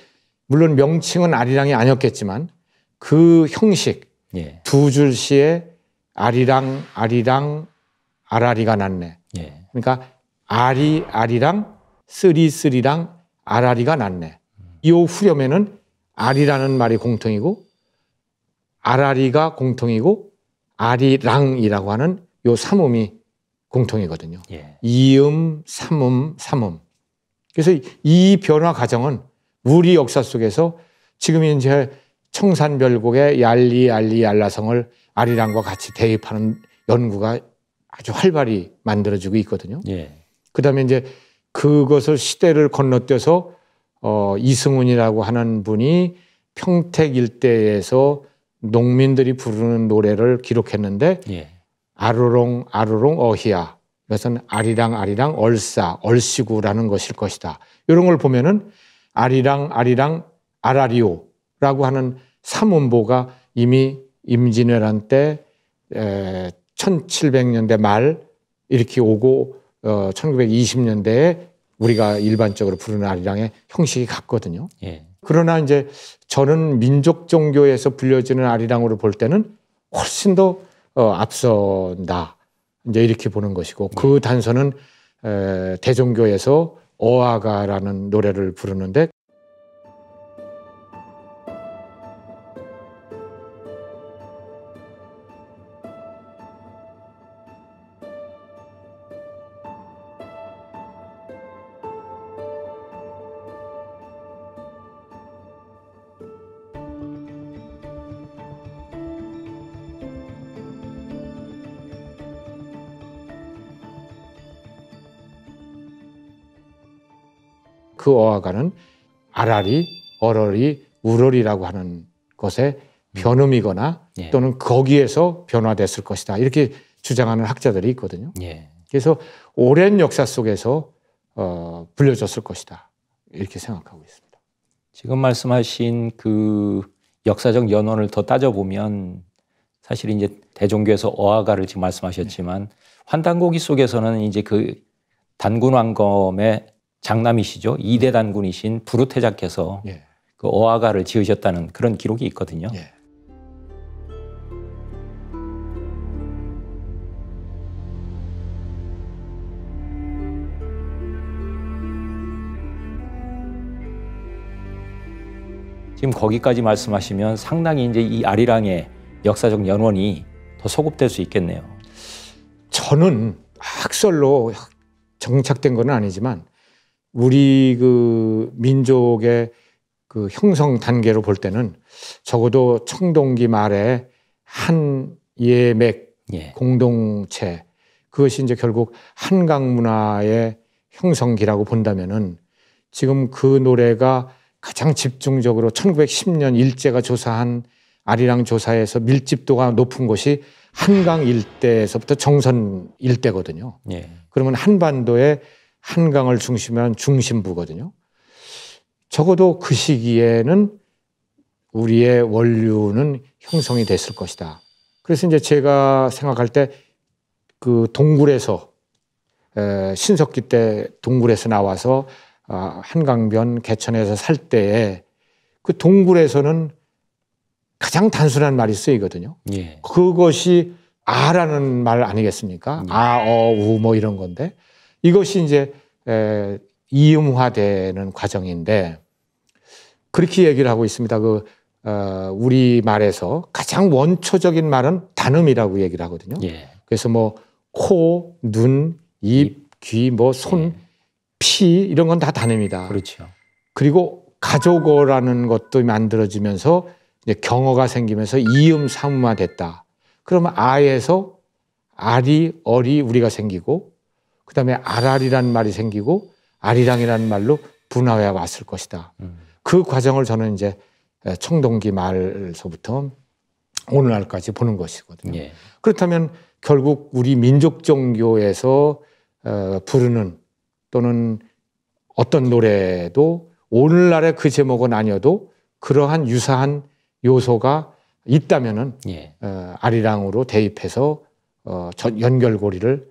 S1: 물론 명칭은 아리랑이 아니었겠지만 그 형식
S2: 예.
S1: 두 줄시에 아리랑 아라리가 났네.
S2: 예.
S1: 그러니까 아리랑 쓰리랑 아라리가 났네. 이 후렴에는 아리라는 말이 공통이고 아라리가 공통이고 아리랑이라고 하는 요 삼음이 공통이거든요.
S2: 예.
S1: 이음, 삼음. 그래서 이 변화 과정은 우리 역사 속에서 지금 이제 청산별곡의 얄라성을 아리랑과 같이 대입하는 연구가 아주 활발히 만들어지고 있거든요.
S2: 예.
S1: 그다음에 이제 그것을 시대를 건너뛰어서 이승훈이라고 하는 분이 평택 일대에서 농민들이 부르는 노래를 기록했는데
S2: 예.
S1: 아로롱 어희야. 이것은 아리랑 얼씨구라는 것일 것이다. 이런 걸 보면은 아리랑 아라리오라고 하는 삼음보가 이미 임진왜란 때 1700년대 말 이렇게 오고 1920년대에 우리가 일반적으로 부르는 아리랑의 형식이 같거든요.
S2: 예.
S1: 그러나 이제 저는 민족 종교에서 불려지는 아리랑으로 볼 때는 훨씬 더 앞선다. 이제 이렇게 보는 것이고 그 단서는 대종교에서 어아가라는 노래를 부르는데 그 어아가는 아라리, 어러리, 우러리라고 하는 것의 변음이거나
S2: 예.
S1: 또는 거기에서 변화됐을 것이다. 이렇게 주장하는 학자들이 있거든요.
S2: 예.
S1: 그래서 오랜 역사 속에서 불려졌을 것이다. 이렇게 생각하고 있습니다.
S2: 지금 말씀하신 그 역사적 연원을 더 따져보면 사실 이제 대종교에서 어아가를 지금 말씀하셨지만 환단고기 속에서는 이제 그 단군 왕검의 장남이시죠. 2대 단군이신 부르테자께서
S1: 예.
S2: 그 어아가를 지으셨다는 그런 기록이 있거든요.
S1: 예.
S2: 지금 거기까지 말씀하시면 상당히 이제 이 아리랑의 역사적 연원이 더 소급될 수 있겠네요.
S1: 저는 학설로 정착된 건 아니지만 우리 그 민족의 그 형성 단계로 볼 때는 적어도 청동기 말에 한 예맥
S2: 예.
S1: 공동체 그것이 이제 결국 한강 문화의 형성기라고 본다면은 지금 그 노래가 가장 집중적으로 1910년 일제가 조사한 아리랑 조사에서 밀집도가 높은 곳이 한강 일대에서부터 정선 일대거든요.
S2: 예.
S1: 그러면 한반도의 한강을 중심으로 한 중심부거든요. 적어도 그 시기에는 우리의 원류는 형성이 됐을 것이다. 그래서 이제 제가 생각할 때 그 동굴에서 신석기 때 동굴에서 나와서 한강변 개천에서 살 때에 그 동굴에서는 가장 단순한 말이 쓰이거든요.
S2: 예.
S1: 그것이 아라는 말 아니겠습니까? 아, 어, 우 뭐 이런 건데 이것이 이제 이음화되는 과정인데 그렇게 얘기를 하고 있습니다. 우리 말에서 가장 원초적인 말은 단음이라고 얘기를 하거든요.
S2: 예.
S1: 그래서 뭐 코, 눈, 입, 귀, 뭐 손, 피 이런 건 다 단음이다.
S2: 그렇죠.
S1: 그리고 가족어라는 것도 만들어지면서 이제 경어가 생기면서 이음 삼음화됐다. 그러면 아에서 아리, 어리 우리가 생기고 그다음에 아랄이라는 말이 생기고 아리랑이라는 말로 분화해 왔을 것이다. 그 과정을 저는 이제 청동기 말서부터 오늘날까지 보는 것이거든요.
S2: 예.
S1: 그렇다면 결국 우리 민족 종교에서 부르는 또는 어떤 노래도 오늘날의 그 제목은 아니어도 그러한 유사한 요소가 있다면은
S2: 예.
S1: 아리랑으로 대입해서 연결고리를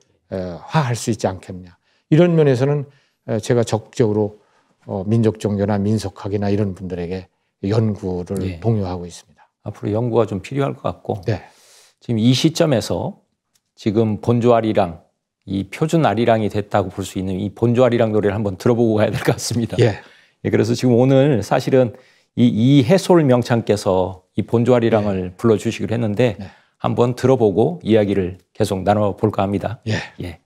S1: 화할 수 있지 않겠냐. 이런 면에서는 제가 적극적으로 민족 종교나 민속학이나 이런 분들에게 연구를
S2: 예.
S1: 독려하고 있습니다.
S2: 앞으로 연구가 좀 필요할 것 같고
S1: 네.
S2: 지금 이 시점에서 지금 본조 아리랑 이 표준 아리랑이 됐다고 볼 수 있는 이 본조 아리랑 노래를 한번 들어보고 가야 될 것 같습니다.
S1: 예.
S2: 예, 그래서 지금 오늘 사실은 이 해솔 명창께서 이 본조 아리랑을 불러주시기로 했는데
S1: 네.
S2: 한번 들어보고 이야기를 계속 나눠볼까 합니다.
S1: 예.
S2: 예.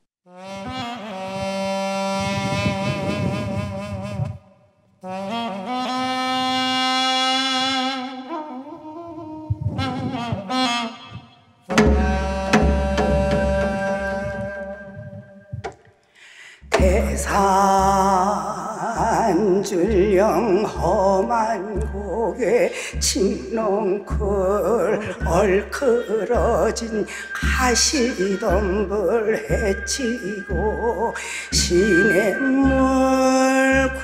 S3: 대산줄령 험한 고개 칭농클 얼클어진 가시덤불 해치고 시냇물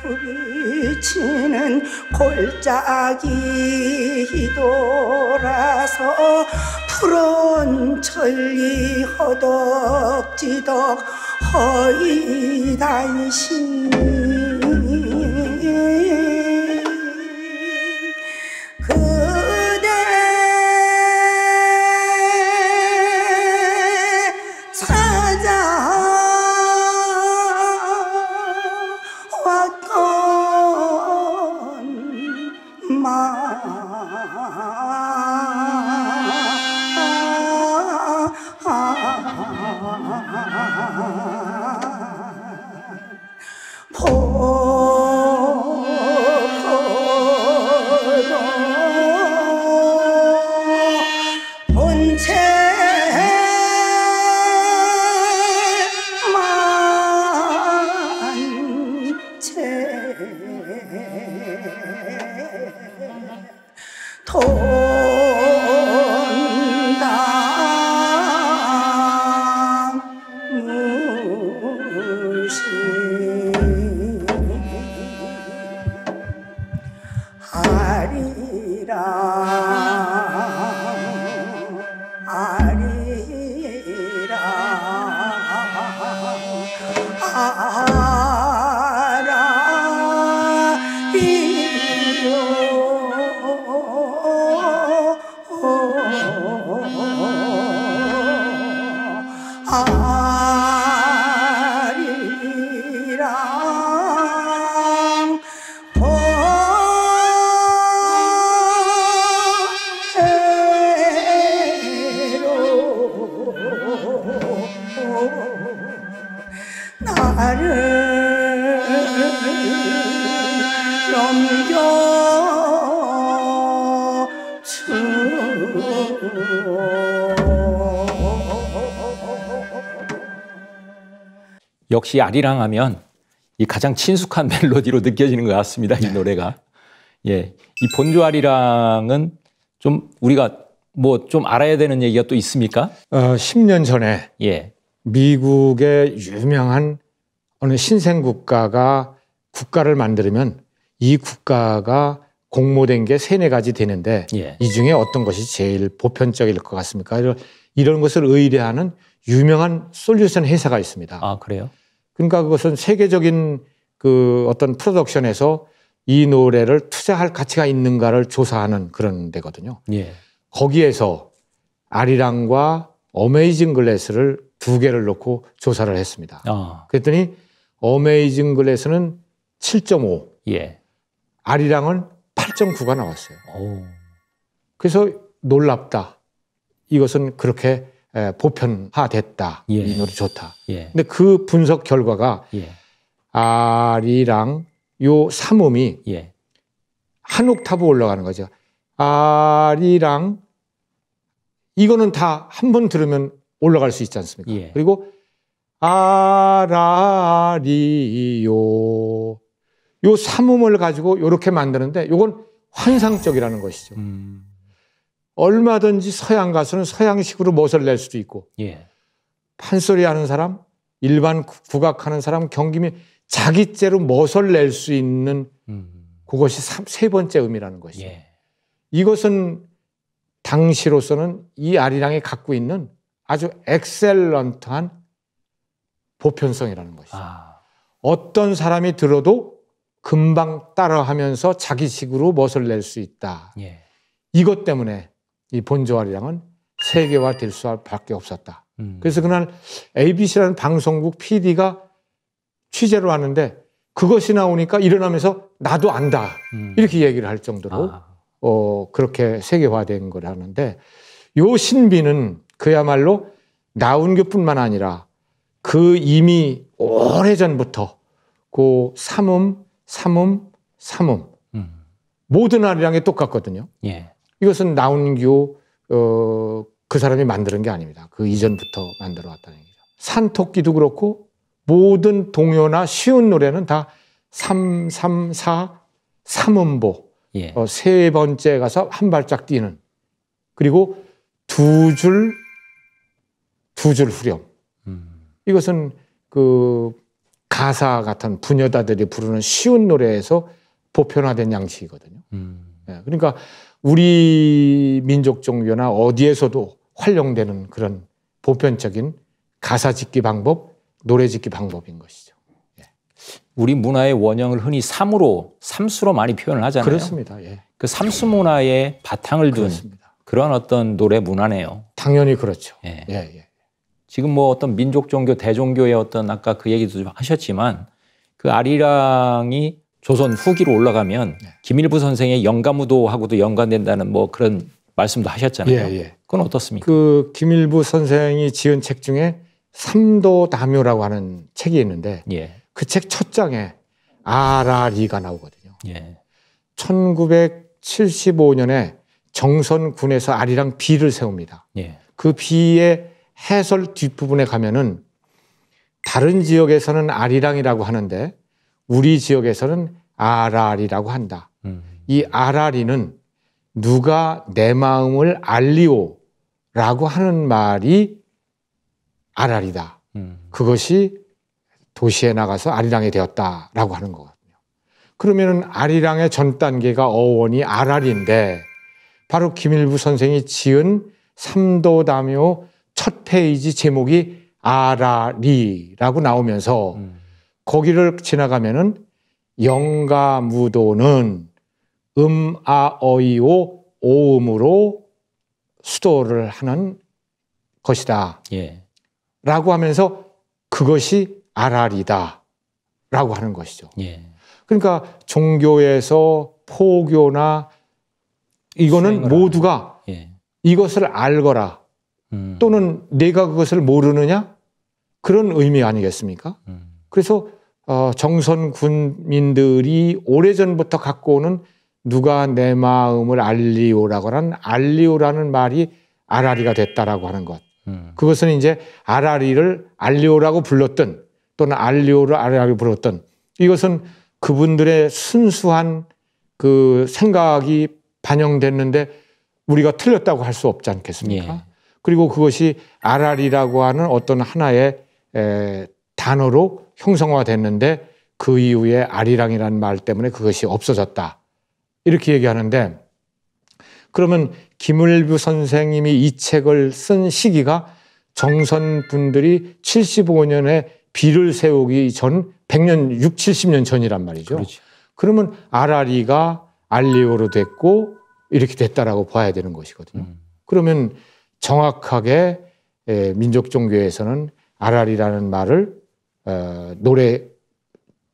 S3: 굽이치는 골짜기 돌아서 푸른 천리 허덕지덕 허이단신 그대 찾아왔건
S2: 역시 아리랑 하면 이 가장 친숙한 멜로디로 느껴지는 것 같습니다. 이 노래가. 예. 이 본조 아리랑은 좀 우리가 뭐 좀 알아야 되는 얘기가 또 있습니까?
S1: 10년 전에
S2: 예.
S1: 미국의 유명한 어느 신생 국가가 국가를 만들면 이 국가가 공모된 게 3-4가지 되는데
S2: 예.
S1: 이 중에 어떤 것이 제일 보편적일 것 같습니까? 이런 것을 의뢰하는 유명한 솔루션 회사가 있습니다.
S2: 아, 그래요?
S1: 그러니까 그것은 세계적인 그 어떤 프로덕션에서 이 노래를 투자할 가치가 있는가를 조사하는 그런 데거든요.
S2: 예.
S1: 거기에서 아리랑과 어메이징 글래스를 2개를 놓고 조사를 했습니다.
S2: 아,
S1: 그랬더니 어메이징 글래스는 7.5,
S2: 예.
S1: 아리랑은 8.9가 나왔어요.
S2: 오.
S1: 그래서 놀랍다. 이것은 그렇게 보편화됐다.
S2: 예.
S1: 이 노래 좋다.
S2: 예.
S1: 근데 그 분석 결과가
S2: 예.
S1: 아리랑 요 3음이
S2: 예.
S1: 한 옥타브 올라가는 거죠. 아리랑 이거는 다 한 번 들으면 올라갈 수 있지 않습니까?
S2: 예.
S1: 그리고 아라리요 요 3음을 가지고 이렇게 만드는데 요건 환상적이라는 것이죠. 얼마든지 서양 가수는 서양식으로 멋을 낼 수도 있고
S2: 예.
S1: 판소리 하는 사람, 일반 국악하는 사람, 경기면 자기째로 멋을 낼 수 있는 그것이 3번째 음이라는 것이죠.
S2: 예.
S1: 이것은 당시로서는 이 아리랑이 갖고 있는 아주 엑셀런트한 보편성이라는 것이죠.
S2: 아.
S1: 어떤 사람이 들어도 금방 따라하면서 자기식으로 멋을 낼 수 있다.
S2: 예.
S1: 이것 때문에 이 본조 아리랑은 세계화될 수밖에 없었다. 그래서 그날 ABC라는 방송국 PD가 취재를 왔는데 그것이 나오니까 일어나면서 나도 안다. 이렇게 얘기를 할 정도로 그렇게 세계화된 거라는데 요 신비는 그야말로 나운교뿐만 아니라 그 이미 오래전부터 그 삼음 모든 아리랑이 똑같거든요.
S2: 예.
S1: 이것은 나운교 그 사람이 만드는 게 아닙니다. 그 이전부터 만들어 왔다는 얘기죠. 산토끼도 그렇고 모든 동요나 쉬운 노래는 다 3, 3, 4, 3음보
S2: 예.
S1: 3번째 가서 한 발짝 뛰는 그리고 두 줄 후렴. 이것은 그 가사 같은 부녀다들이 부르는 쉬운 노래에서 보편화된 양식이거든요. 그러니까 우리 민족 종교나 어디에서도 활용되는 그런 보편적인 가사 짓기 방법, 노래 짓기 방법인 것이죠.
S2: 우리 문화의 원형을 흔히 삼수로 많이 표현을 하잖아요.
S1: 그렇습니다. 예.
S2: 그 삼수 문화의 바탕을 둔
S1: 그렇습니다.
S2: 그런 어떤 노래 문화네요.
S1: 당연히 그렇죠.
S2: 예.
S1: 예, 예.
S2: 지금 뭐 어떤 민족 종교, 대종교의 어떤 아까 그 얘기도 좀 하셨지만 그 아리랑이 조선 후기로 올라가면 김일부 선생의 영가무도하고도 연관된다는 뭐 그런 말씀도 하셨잖아요.
S1: 예, 예.
S2: 그건 어떻습니까?
S1: 그 김일부 선생이 지은 책 중에 삼도다묘라고 하는 책이 있는데
S2: 예.
S1: 그 책 첫 장에 아라리가 나오거든요.
S2: 예.
S1: 1975년에 정선군에서 아리랑 비를 세웁니다.
S2: 예.
S1: 그 비의 해설 뒷부분에 가면은 다른 지역에서는 아리랑이라고 하는데 우리 지역에서는 아라리라고 한다. 이 아라리는 누가 내 마음을 알리오라고 하는 말이 아라리다. 그것이 도시에 나가서 아리랑이 되었다라고 하는 거거든요. 그러면은 아리랑의 전 단계가 어원이 아라리인데 바로 김일부 선생이 지은 삼도다묘 첫 페이지 제목이 아라리라고 나오면서 거기를 지나가면은 영가무도는 아어이오 오음으로 수도를 하는 것이다.
S2: 예.
S1: 라고 하면서 그것이 아라리다. 라고 하는 것이죠.
S2: 예.
S1: 그러니까 종교에서 포교나 이거는 모두가
S2: 예.
S1: 이것을 알거라. 또는 내가 그것을 모르느냐? 그런 의미 아니겠습니까? 그래서 정선 군민들이 오래전부터 갖고 오는 누가 내 마음을 알리오라고 하는 알리오라는 말이 아라리가 됐다라고 하는 것. 그것은 이제 아라리를 알리오라고 불렀던 또는 알리오를 아라리로 불렀던 이것은 그분들의 순수한 그 생각이 반영됐는데 우리가 틀렸다고 할 수 없지 않겠습니까?
S2: 예.
S1: 그리고 그것이 아라리라고 하는 어떤 하나의 단어로 형성화됐는데 그 이후에 아리랑이라는 말 때문에 그것이 없어졌다. 이렇게 얘기하는데 그러면 김을부 선생님이 이 책을 쓴 시기가 정선 분들이 75년에 비를 세우기 전 100년, 6, 70년 전이란 말이죠.
S2: 그렇죠.
S1: 그러면 아라리가 알리오로 됐고 이렇게 됐다라고 봐야 되는 것이거든요. 그러면 정확하게 민족종교에서는 아라리라는 말을 노래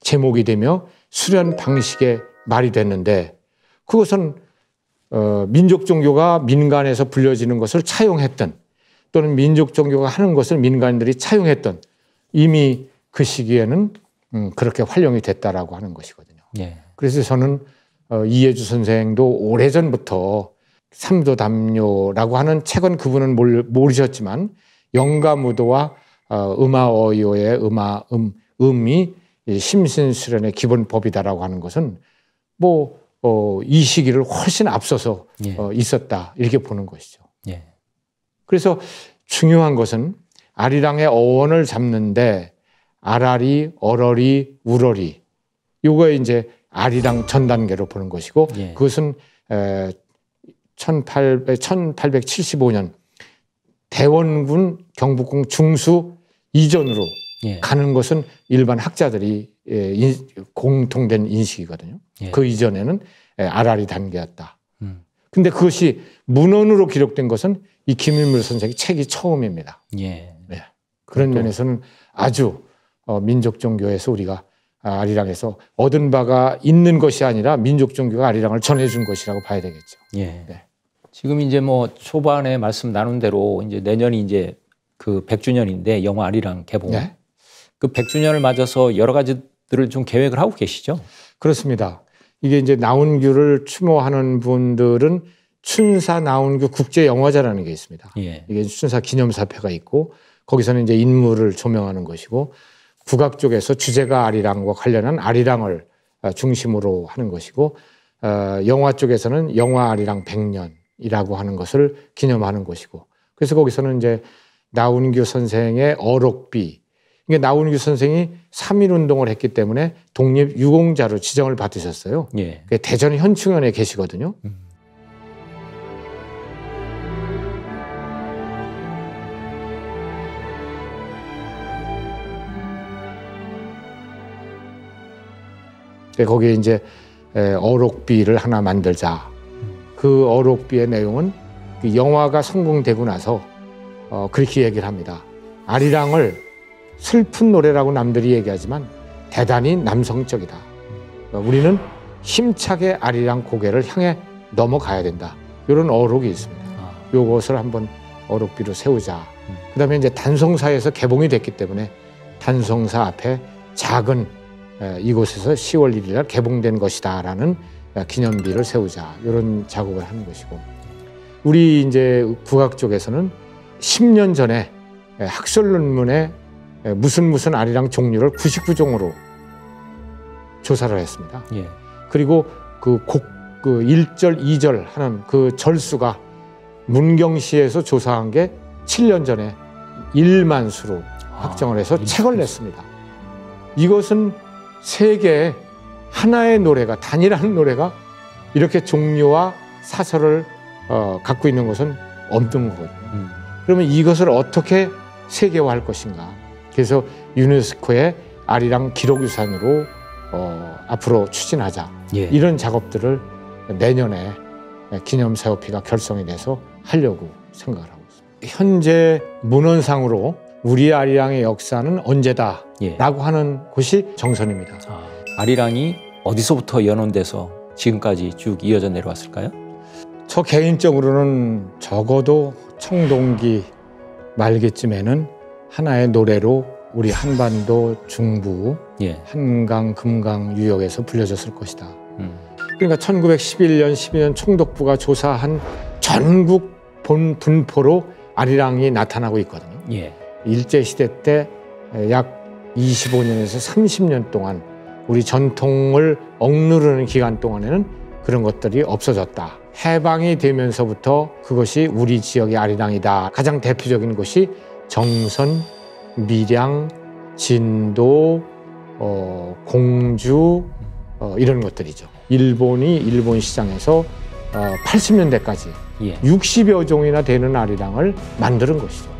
S1: 제목이 되며 수련 방식의 말이 됐는데 그것은 민족종교가 민간에서 불려지는 것을 차용했던 또는 민족종교가 하는 것을 민간인들이 차용했던 이미 그 시기에는 그렇게 활용이 됐다라고 하는 것이거든요.
S2: 예.
S1: 그래서 저는 이해주 선생도 오래전부터 삼도담요라고 하는 책은 그분은 모르셨지만 영가무도와 음아어요의 음이 심신수련의 기본법이다라고 하는 것은 이 시기를 훨씬 앞서서
S2: 예.
S1: 있었다 이렇게 보는 것이죠.
S2: 예.
S1: 그래서 중요한 것은 아리랑의 어원을 잡는데 아라리, 어러리, 우러리 요거에 이제 아리랑 전 단계로 보는 것이고
S2: 예.
S1: 그것은 1875년 대원군 경북궁 중수 이전으로
S2: 예.
S1: 가는 것은 일반 학자들이 공통된 인식이거든요.
S2: 예.
S1: 그 이전에는 아라리 단계였다. 근데 그것이 문헌으로 기록된 것은 이 김일물 선생의 책이 처음입니다.
S2: 예.
S1: 네. 그런 면에서는 아주 민족종교에서 우리가 아리랑에서 얻은 바가 있는 것이 아니라 민족종교가 아리랑을 전해준 것이라고 봐야 되겠죠.
S2: 예.
S1: 네.
S2: 지금 이제 뭐 초반에 말씀 나눈 대로 이제 내년이 이제 그 100주년인데 영화 아리랑 개봉.
S1: 네.
S2: 그 100주년을 맞아서 여러 가지들을 좀 계획을 하고 계시죠?
S1: 그렇습니다. 이게 이제 나운규를 추모하는 분들은 춘사 나운규 국제영화제라는 게 있습니다.
S2: 예.
S1: 이게 춘사 기념사표가 있고 거기서는 이제 인물을 조명하는 것이고 국악 쪽에서 주제가 아리랑과 관련한 아리랑을 중심으로 하는 것이고 영화 쪽에서는 영화 아리랑 100년이라고 하는 것을 기념하는 것이고 그래서 거기서는 이제 나운규 선생의 어록비 이게 나운규 선생이 3.1운동을 했기 때문에 독립유공자로 지정을 받으셨어요.
S2: 예.
S1: 대전 현충원에 계시거든요. 거기에 이제 어록비를 하나 만들자. 그 어록비의 내용은 그 영화가 성공되고 나서 그렇게 얘기를 합니다. 아리랑을 슬픈 노래라고 남들이 얘기하지만 대단히 남성적이다. 우리는 힘차게 아리랑 고개를 향해 넘어가야 된다. 이런 어록이 있습니다. 이것을 한번 어록비로 세우자. 그다음에 이제 단성사에서 개봉이 됐기 때문에 단성사 앞에 작은 이곳에서 10월 1일 날 개봉된 것이다라는 기념비를 세우자. 이런 작업을 하는 것이고 우리 이제 국악 쪽에서는 10년 전에 학술 논문에 무슨 아리랑 종류를 99종으로 조사를 했습니다.
S2: 예.
S1: 그리고 그 1절, 2절 하는 그 절수가 문경시에서 조사한 게 7년 전에 1만 수로 확정을 해서 책을 냈습니다. 이것은 세계에 하나의 노래가 단일한 노래가 이렇게 종류와 사설을 갖고 있는 것은 없는 거거든요. 그러면 이것을 어떻게 세계화할 것인가. 그래서 유네스코의 아리랑 기록유산으로 앞으로 추진하자.
S2: 예.
S1: 이런 작업들을 내년에 기념사업회가 결성이 돼서 하려고 생각을 하고 있습니다. 현재 문헌상으로 우리 아리랑의 역사는 언제다
S2: 예.
S1: 라고 하는 곳이 정선입니다.
S2: 아리랑이 어디서부터 연원돼서 지금까지 쭉 이어져 내려왔을까요?
S1: 저 개인적으로는 적어도 청동기 말기쯤에는 하나의 노래로 우리 한반도 중부
S2: 예.
S1: 한강 금강 유역에서 불려졌을 것이다. 그러니까 1911년 12년 총독부가 조사한 전국 분포로 아리랑이 나타나고 있거든요.
S2: 예.
S1: 일제시대 때 약 25년에서 30년 동안 우리 전통을 억누르는 기간 동안에는 그런 것들이 없어졌다. 해방이 되면서부터 그것이 우리 지역의 아리랑이다. 가장 대표적인 곳이 정선, 밀양, 진도, 공주, 이런 것들이죠. 일본이 일본 시장에서 80년대까지
S2: 예.
S1: 60여 종이나 되는 아리랑을 만드는 것이죠.